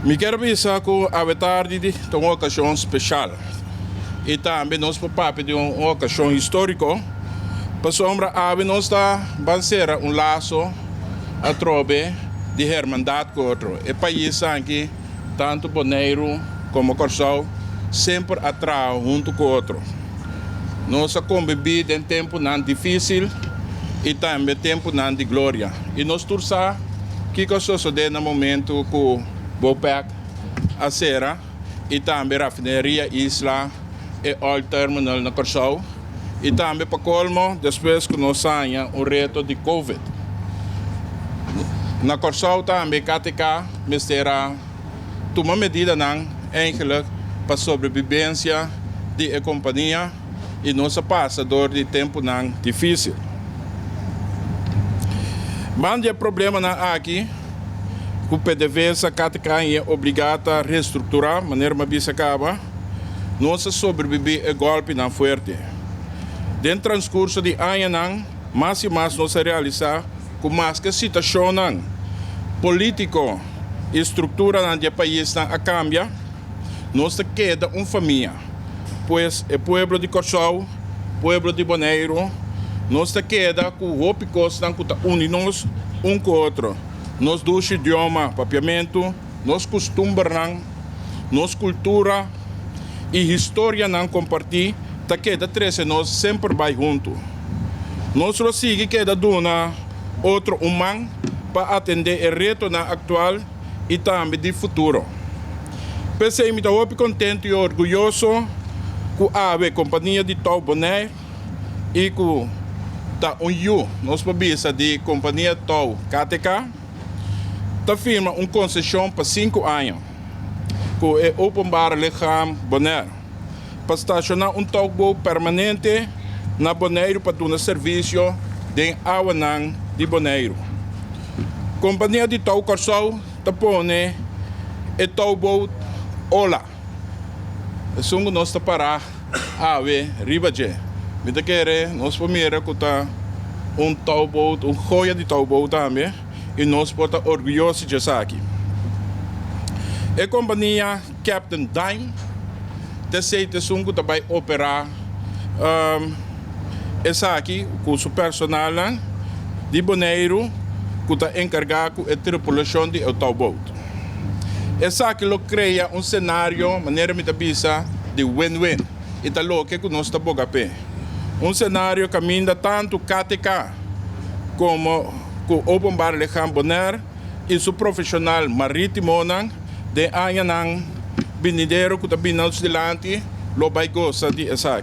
Me quero pensar que a tarde de uma ocasião especial. E também nós papel de uma ocasião histórica. Para sombra, nós está banceira laço a trobe de hermandade com outro. E país aqui, tanto Bonaire como Corsau, sempre atrás junto com outro. Nós convivemos em tempo não difícil e também tempo não de glória. E nós torçamos que sucede no momento que o Bopec, a Serra e também a rafinaria Isla e o terminal na Corsau. E também para colmo, depois que nós saímos o reto de Covid. Na Corsau também, KTK, mistério, toma medida não, eigenlijk, para sobrevivência de companhia e nossa passador de tempo não difícil. Mas o problema na aqui, que o PDVSA, KTK é obrigado a reestruturar, de maneira que acaba, nossa sobreviver é golpe não forte. Dentro do transcurso de ano, mais e mais nós realizar com mais que a situação político e estrutura do país a cambia, nós queda uma família. Pois o povo de Corsau, o povo de Bonaire, nós queda com o picos que unimos um com o outro. Nós dois idiomas, papiamento, nós costumes, nós cultura e história não compartilhar. Queda três nós sempre vai junto. Nós só sigue queda duna outro humano para atender o reto na atual e também de futuro. Pensei me estou contente e orgulhoso com a companhia de Tau Bonaire e com nós pabisa de companhia Tau KTK tá firma concessão para 5 anos com o Open Bar Lecham Bonaire para estacionar tugboat permanente na Bonaire para dar serviço de água de Bonaire. Companhia de Tau Corsau tapone e tugboat Ola. Sungo nós parar ave ribaje. Me querer nós primeiro que tá tugboat, joia de tugboat também e nós porta orgulhoso de estar aqui. A companhia Captain Dime Deseite sungo também operar essa aqui com o personal de Bonaire que está encarregado da tripulação de tugboat. Essa aqui cria cenário, maneira de win-win. E está louco que nós estamos bogapé. Cenário que caminha tanto KTK como o Open Bar Lecham Bonaire e seu profissional marítimo de Anyanang Binideiro que está bindos delante, lo vai gostar de essa.